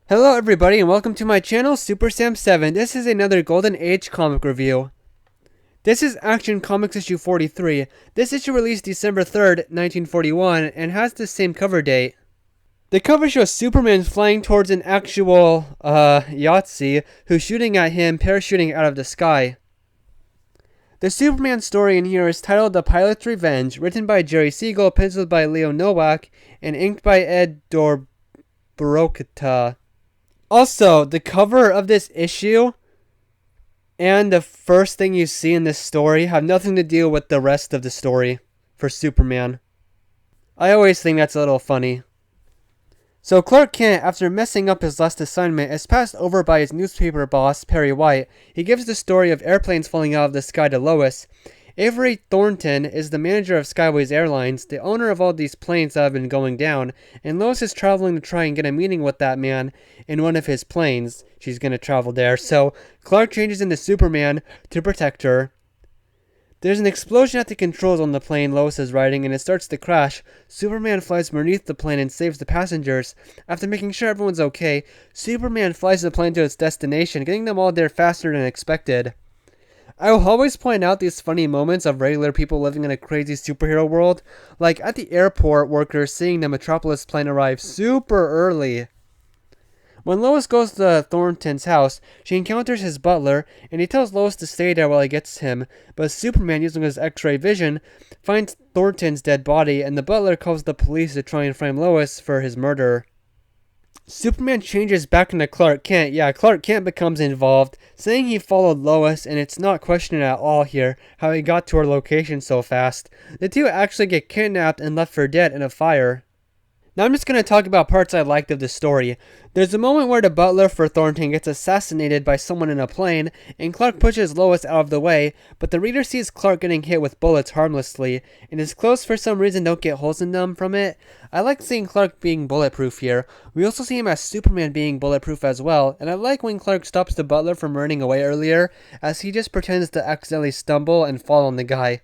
Hello everybody and welcome to my channel Super Sam 7. This is another Golden Age comic review. This is Action Comics issue 43. This issue released December 3rd, 1941 and has the same cover date. The cover shows Superman flying towards an actual Yahtzee who's shooting at him parachuting out of the sky. The Superman story in here is titled The Pilot's Revenge, written by Jerry Siegel, penciled by Leo Nowak, and inked by Ed Dorbrokita. Also, the cover of this issue and the first thing you see in this story have nothing to do with the rest of the story for Superman. I always think that's a little funny. So Clark Kent, after messing up his last assignment, is passed over by his newspaper boss, Perry White. He gives the story of airplanes falling out of the sky to Lois. Avery Thornton is the manager of Skyways Airlines, the owner of all these planes that have been going down, and Lois is traveling to try and get a meeting with that man in one of his planes. She's going to travel there, so Clark changes into Superman to protect her. There's an explosion at the controls on the plane Lois is riding, and it starts to crash. Superman flies beneath the plane and saves the passengers. After making sure everyone's okay, Superman flies the plane to its destination, getting them all there faster than expected. I will always point out these funny moments of regular people living in a crazy superhero world, like at the airport workers seeing the Metropolis plane arrive super early. When Lois goes to Thornton's house, she encounters his butler, and he tells Lois to stay there while he gets him, but Superman, using his X-ray vision, finds Thornton's dead body, and the butler calls the police to try and frame Lois for his murder. Superman changes back into Clark Kent. Yeah, Clark Kent becomes involved, saying he followed Lois, and it's not questioned at all here how he got to her location so fast. The two actually get kidnapped and left for dead in a fire. Now I'm just going to talk about parts I liked of the story. There's a moment where the butler for Thornton gets assassinated by someone in a plane, and Clark pushes Lois out of the way, but the reader sees Clark getting hit with bullets harmlessly, and his clothes for some reason don't get holes in them from it. I like seeing Clark being bulletproof here. We also see him as Superman being bulletproof as well, and I like when Clark stops the butler from running away earlier, as he just pretends to accidentally stumble and fall on the guy.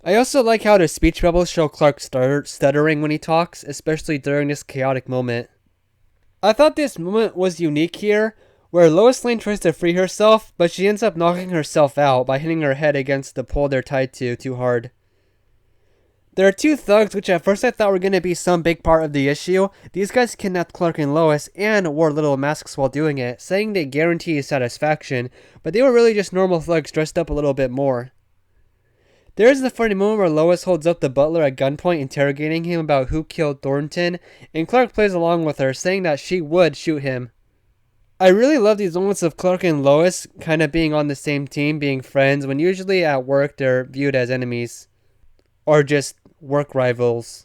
I also like how the speech bubbles show Clark stuttering when he talks, especially during this chaotic moment. I thought this moment was unique here, where Lois Lane tries to free herself, but she ends up knocking herself out by hitting her head against the pole they're tied to too hard. There are two thugs, which at first I thought were going to be some big part of the issue. These guys kidnapped Clark and Lois and wore little masks while doing it, saying they guarantee satisfaction, but they were really just normal thugs dressed up a little bit more. There is the funny moment where Lois holds up the butler at gunpoint, interrogating him about who killed Thornton, and Clark plays along with her, saying that she would shoot him. I really love these moments of Clark and Lois kind of being on the same team, being friends, when usually at work they're viewed as enemies, or just work rivals.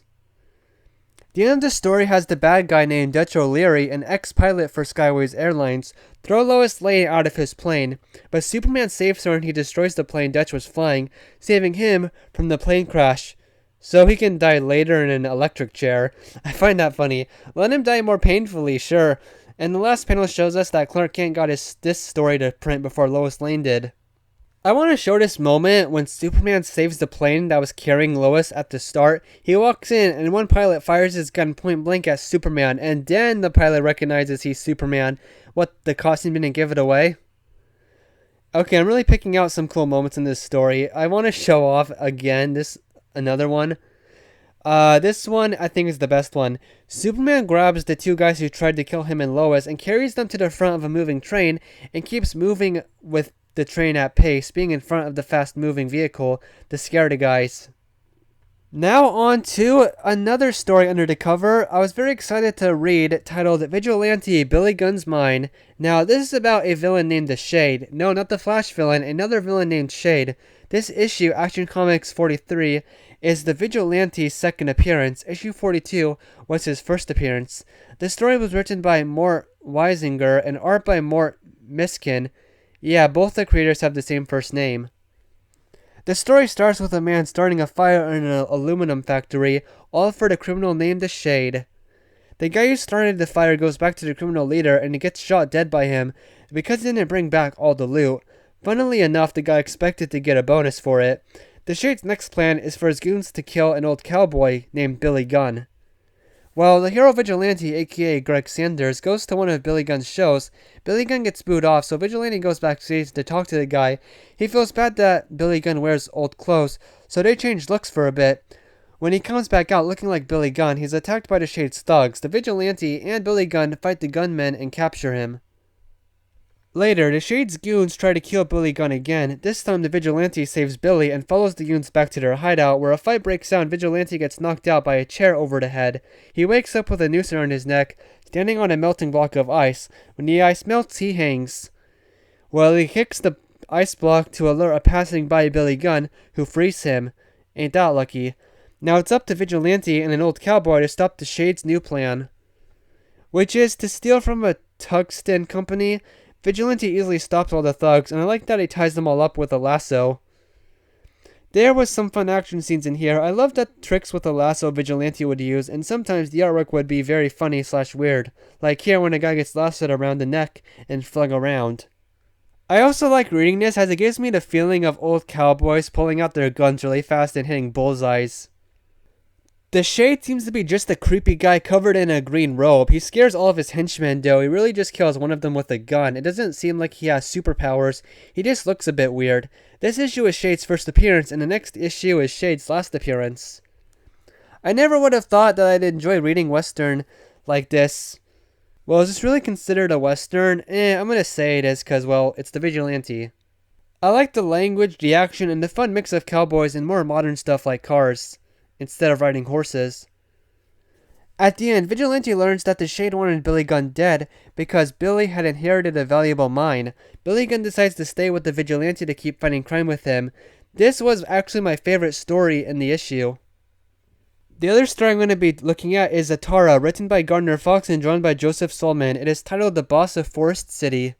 The end of the story has the bad guy named Dutch O'Leary, an ex-pilot for Skyways Airlines, throw Lois Lane out of his plane, but Superman saves her and he destroys the plane Dutch was flying, saving him from the plane crash, so he can die later in an electric chair. I find that funny. Let him die more painfully, sure. And the last panel shows us that Clark Kent got this story to print before Lois Lane did. I want to show this moment when Superman saves the plane that was carrying Lois at the start. He walks in and one pilot fires his gun point blank at Superman, and then the pilot recognizes he's Superman. What, the costume didn't give it away? Okay, I'm really picking out some cool moments in this story. I want to show off again another one. This one I think is the best one. Superman grabs the two guys who tried to kill him and Lois and carries them to the front of a moving train and keeps moving with the train at pace, being in front of the fast-moving vehicle to scare the guys. Now on to another story under the cover I was very excited to read, titled Vigilante Billy Gunn's Mine. Now this is about a villain named the Shade. No, not the Flash villain, another villain named Shade. This issue, Action Comics 43, is the Vigilante's second appearance. Issue 42 was his first appearance. The story was written by Mort Weisinger and art by Mort Miskin. Yeah, both the creators have the same first name. The story starts with a man starting a fire in an aluminum factory, all for the criminal named the Shade. The guy who started the fire goes back to the criminal leader and he gets shot dead by him because he didn't bring back all the loot. Funnily enough, the guy expected to get a bonus for it. The Shade's next plan is for his goons to kill an old cowboy named Billy Gunn. Well, the hero Vigilante, aka Greg Sanders, goes to one of Billy Gunn's shows. Billy Gunn gets booed off, so Vigilante goes backstage to talk to the guy. He feels bad that Billy Gunn wears old clothes, so they change looks for a bit. When he comes back out looking like Billy Gunn, he's attacked by the Shade's thugs. The Vigilante and Billy Gunn fight the gunmen and capture him. Later, the Shade's goons try to kill Billy Gunn again. This time, the Vigilante saves Billy and follows the goons back to their hideout, where a fight breaks out and Vigilante gets knocked out by a chair over the head. He wakes up with a noose around his neck, standing on a melting block of ice. When the ice melts, he hangs. Well, he kicks the ice block to alert a passing by Billy Gunn, who frees him. Ain't that lucky? Now it's up to Vigilante and an old cowboy to stop the Shade's new plan, which is to steal from a tungsten company. Vigilante easily stops all the thugs, and I like that he ties them all up with a lasso. There was some fun action scenes in here. I love the tricks with a lasso Vigilante would use, and sometimes the artwork would be very funny / weird, like here when a guy gets lassoed around the neck and flung around. I also like reading this as it gives me the feeling of old cowboys pulling out their guns really fast and hitting bullseyes. The Shade seems to be just a creepy guy covered in a green robe. He scares all of his henchmen though. He really just kills one of them with a gun. It doesn't seem like he has superpowers. He just looks a bit weird. This issue is Shade's first appearance, and the next issue is Shade's last appearance. I never would have thought that I'd enjoy reading Western like this. Well, is this really considered a Western? I'm gonna say it is because, well, it's the Vigilante. I like the language, the action, and the fun mix of cowboys and more modern stuff like cars, instead of riding horses. At the end, Vigilante learns that the Shade wanted Billy Gunn dead because Billy had inherited a valuable mine. Billy Gunn decides to stay with the Vigilante to keep fighting crime with him. This was actually my favorite story in the issue. The other story I'm going to be looking at is Zatara, written by Gardner Fox and drawn by Joseph Solman. It is titled The Boss of Forest City.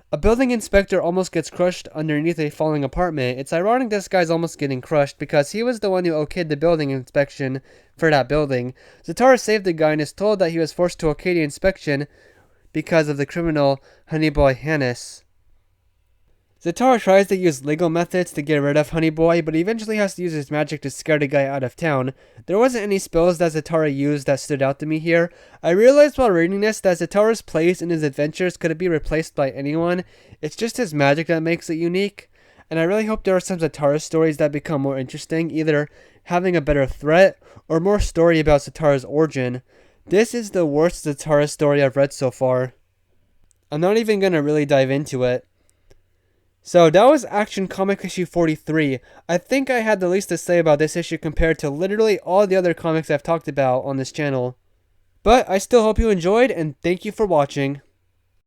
A building inspector almost gets crushed underneath a falling apartment. It's ironic this guy's almost getting crushed because he was the one who okayed the building inspection for that building. Zatara saved the guy and is told that he was forced to okay the inspection because of the criminal Honeyboy Hannes. Zatara tries to use legal methods to get rid of Honeyboy, but he eventually has to use his magic to scare the guy out of town. There wasn't any spells that Zatara used that stood out to me here. I realized while reading this that Zatara's place in his adventures couldn't be replaced by anyone. It's just his magic that makes it unique. And I really hope there are some Zatara stories that become more interesting, either having a better threat or more story about Zatara's origin. This is the worst Zatara story I've read so far. I'm not even going to really dive into it. So that was Action Comic issue 43. I think I had the least to say about this issue compared to literally all the other comics I've talked about on this channel. But I still hope you enjoyed, and thank you for watching.